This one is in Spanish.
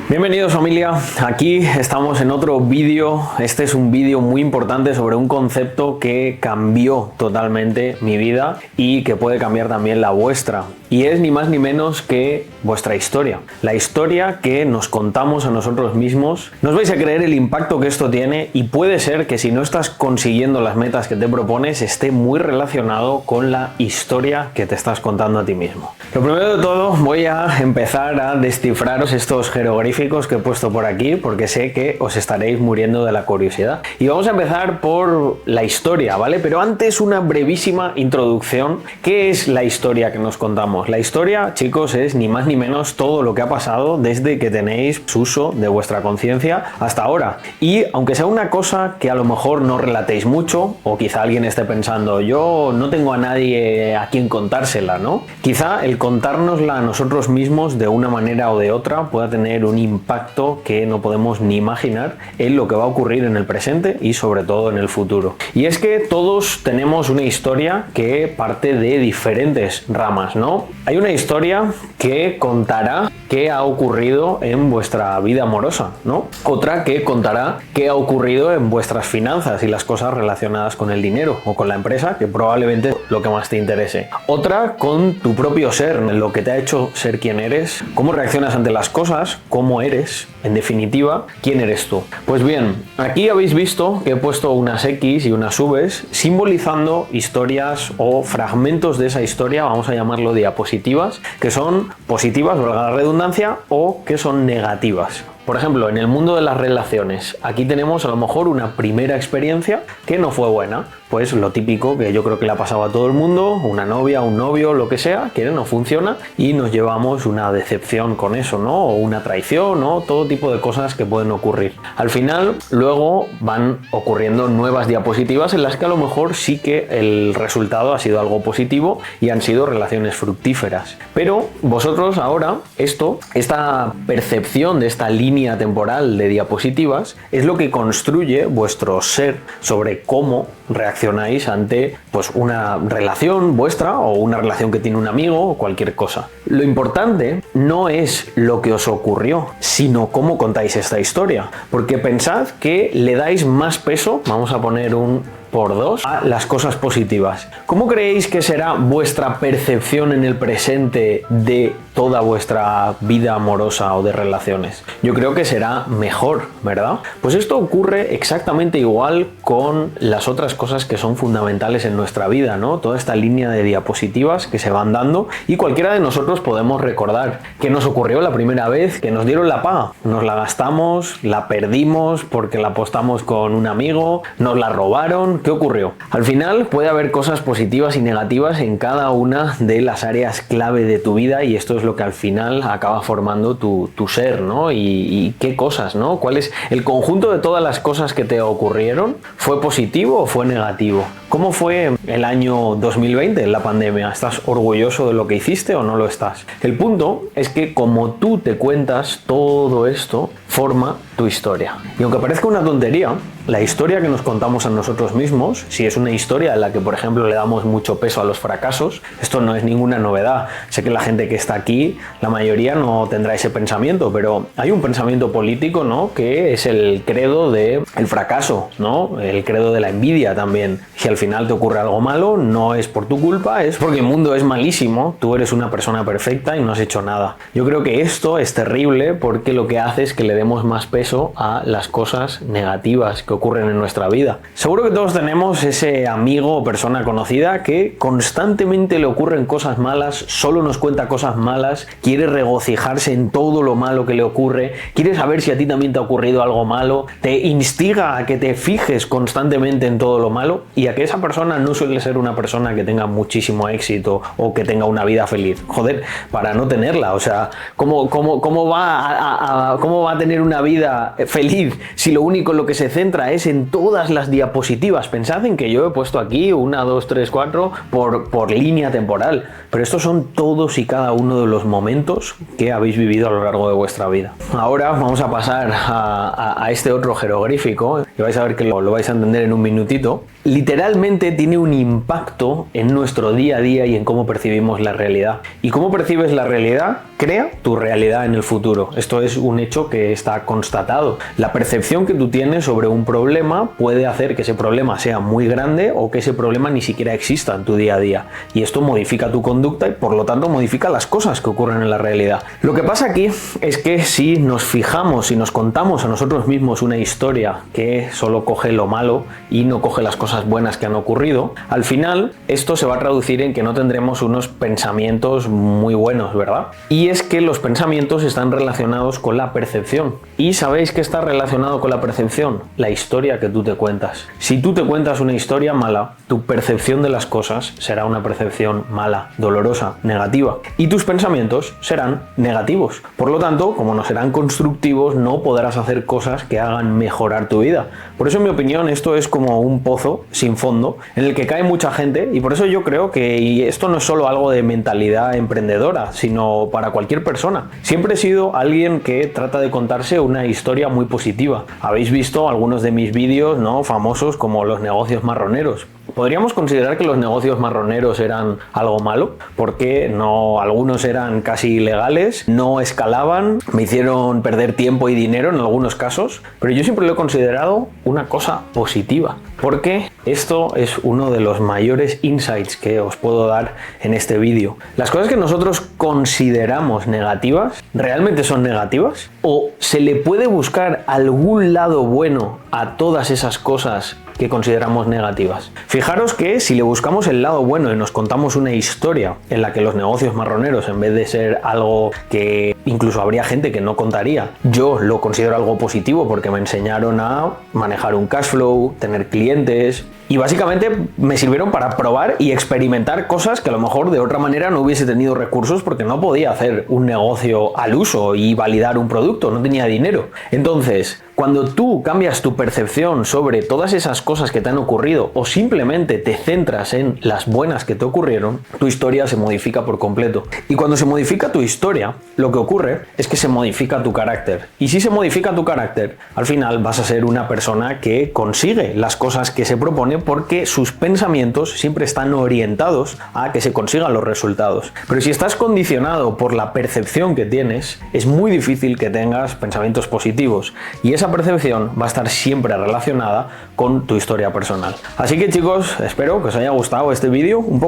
Bienvenidos familia, aquí estamos en otro vídeo. Este es un vídeo muy importante sobre un concepto que cambió totalmente mi vida y que puede cambiar también la vuestra. Y es ni más ni menos que vuestra historia. La historia que nos contamos a nosotros mismos. No os vais a creer el impacto que esto tiene y puede ser que si no estás consiguiendo las metas que te propones esté muy relacionado con la historia que te estás contando a ti mismo. Lo primero de todo voy a empezar a descifraros estos jeroglíficos que he puesto por aquí porque sé que os estaréis muriendo de la curiosidad. Y vamos a empezar por la historia, ¿vale? Pero antes una brevísima introducción. ¿Qué es la historia que nos contamos? La historia, chicos, es ni más ni menos todo lo que ha pasado desde que tenéis uso de vuestra conciencia hasta ahora. Y aunque sea una cosa que a lo mejor no relatéis mucho, o quizá alguien esté pensando, yo no tengo a nadie a quien contársela, ¿no? Quizá el contárnosla a nosotros mismos de una manera o de otra pueda tener un impacto que no podemos ni imaginar en lo que va a ocurrir en el presente y sobre todo en el futuro. Y es que todos tenemos una historia que parte de diferentes ramas, ¿no? Hay una historia que contará qué ha ocurrido en vuestra vida amorosa, ¿no? Otra que contará qué ha ocurrido en vuestras finanzas y las cosas relacionadas con el dinero o con la empresa, que probablemente es lo que más te interese. Otra con tu propio ser, lo que te ha hecho ser quien eres, cómo reaccionas ante las cosas, cómo eres, en definitiva, quién eres tú. Pues bien, aquí habéis visto que he puesto unas X y unas Vs simbolizando historias o fragmentos de esa historia, vamos a llamarlo diapositivas, que son positivas, valga la redundancia, o que son negativas. Por ejemplo, en el mundo de las relaciones, aquí tenemos a lo mejor una primera experiencia que no fue buena. Pues lo típico que yo creo que le ha pasado a todo el mundo, una novia, un novio, lo que sea, que no funciona y nos llevamos una decepción con eso, ¿no? O una traición, ¿no? Todo tipo de cosas que pueden ocurrir. Al final, luego van ocurriendo nuevas diapositivas en las que a lo mejor sí que el resultado ha sido algo positivo y han sido relaciones fructíferas. Pero vosotros ahora, esta percepción de esta línea temporal de diapositivas es lo que construye vuestro ser sobre cómo reaccionáis ante pues una relación vuestra o una relación que tiene un amigo o cualquier cosa. Lo importante no es lo que os ocurrió, sino cómo contáis esta historia, porque pensad que le dais más peso, vamos a poner un por 2, a las cosas positivas. ¿Cómo creéis que será vuestra percepción en el presente de toda vuestra vida amorosa o de relaciones? Yo creo que será mejor, ¿verdad? Pues esto ocurre exactamente igual con las otras cosas que son fundamentales en nuestra vida, ¿no? Toda esta línea de diapositivas que se van dando y cualquiera de nosotros podemos recordar qué nos ocurrió la primera vez que nos dieron la paga. Nos la gastamos, la perdimos porque la apostamos con un amigo, nos la robaron. ¿Qué ocurrió? Al final puede haber cosas positivas y negativas en cada una de las áreas clave de tu vida y esto es lo que al final acaba formando tu ser, ¿no? Y qué cosas, ¿no? ¿Cuál es el conjunto de todas las cosas que te ocurrieron? ¿Fue positivo o fue negativo? ¿Cómo fue el año 2020, la pandemia? ¿Estás orgulloso de lo que hiciste o no lo estás? El punto es que como tú te cuentas todo esto, forma tu historia. Y aunque parezca una tontería, la historia que nos contamos a nosotros mismos, si es una historia en la que, por ejemplo, le damos mucho peso a los fracasos, esto no es ninguna novedad. Sé que la gente que está aquí, la mayoría no tendrá ese pensamiento, pero hay un pensamiento político, ¿no? Que es el credo del fracaso, ¿no? El credo de la envidia también. Si al final te ocurre algo malo, no es por tu culpa, es porque el mundo es malísimo, tú eres una persona perfecta y no has hecho nada. Yo creo que esto es terrible porque lo que hace es que le demos más peso a las cosas negativas que ocurren en nuestra vida. Seguro que todos tenemos ese amigo o persona conocida que constantemente le ocurren cosas malas, solo nos cuenta cosas malas, quiere regocijarse en todo lo malo que le ocurre, quiere saber si a ti también te ha ocurrido algo malo, te instiga a que te fijes constantemente en todo lo malo y a que esa persona no suele ser una persona que tenga muchísimo éxito o que tenga una vida feliz. Joder, para no tenerla, o sea, ¿cómo va a tener una vida feliz si lo único en lo que se centra es en todas las diapositivas? Pensad en que yo he puesto aquí 1, 2, 3, 4 por línea temporal, pero estos son todos y cada uno de los momentos que habéis vivido a lo largo de vuestra vida. Ahora vamos a pasar a este otro jeroglífico y vais a ver que lo vais a entender en un minutito. literalmente tiene un impacto en nuestro día a día y en cómo percibimos la realidad. Y cómo percibes la realidad crea tu realidad en el futuro. Esto es un hecho que está constatado. La percepción que tú tienes sobre un problema puede hacer que ese problema sea muy grande o que ese problema ni siquiera exista en tu día a día. Y esto modifica tu conducta y por lo tanto modifica las cosas que ocurren en la realidad. Lo que pasa aquí es que si nos fijamos, si nos contamos a nosotros mismos una historia que solo coge lo malo y no coge las cosas buenas que han ocurrido, al final esto se va a traducir en que no tendremos unos pensamientos muy buenos, ¿verdad? Y es que los pensamientos están relacionados con la percepción. ¿Y sabéis qué está relacionado con la percepción? La historia que tú te cuentas. Si tú te cuentas una historia mala, tu percepción de las cosas será una percepción mala, dolorosa, negativa. Y tus pensamientos serán negativos. Por lo tanto, como no serán constructivos, no podrás hacer cosas que hagan mejorar tu vida. Por eso, en mi opinión, esto es como un pozo sin fondo en el que cae mucha gente, y por eso yo creo que esto no es solo algo de mentalidad emprendedora, sino para cualquier persona. Siempre he sido alguien que trata de contarse una historia muy positiva. Habéis visto algunos de mis vídeos, ¿no?, famosos como los negocios marroneros. ¿Podríamos considerar que los negocios marroneros eran algo malo? Porque no, algunos eran casi ilegales, no escalaban, me hicieron perder tiempo y dinero en algunos casos, pero yo siempre lo he considerado una cosa positiva, porque esto es uno de los mayores insights que os puedo dar en este vídeo. Las cosas que nosotros consideramos negativas, ¿realmente son negativas? ¿O se le puede buscar algún lado bueno a todas esas cosas que consideramos negativas? Fijaros que si le buscamos el lado bueno y nos contamos una historia en la que los negocios marroneros, en vez de ser algo que incluso habría gente que no contaría, yo lo considero algo positivo porque me enseñaron a manejar un cash flow, tener clientes, y básicamente me sirvieron para probar y experimentar cosas que a lo mejor de otra manera no hubiese tenido recursos porque no podía hacer un negocio al uso y validar un producto, no tenía dinero. Entonces, cuando tú cambias tu percepción sobre todas esas cosas que te han ocurrido o simplemente te centras en las buenas que te ocurrieron, tu historia se modifica por completo. Y cuando se modifica tu historia, lo que ocurre es que se modifica tu carácter. Y si se modifica tu carácter, al final vas a ser una persona que consigue las cosas que se propone porque sus pensamientos siempre están orientados a que se consigan los resultados. Pero si estás condicionado por la percepción que tienes, es muy difícil que tengas pensamientos positivos. Y esa percepción va a estar siempre relacionada con tu historia personal. Así que chicos, espero que os haya gustado este vídeo un poco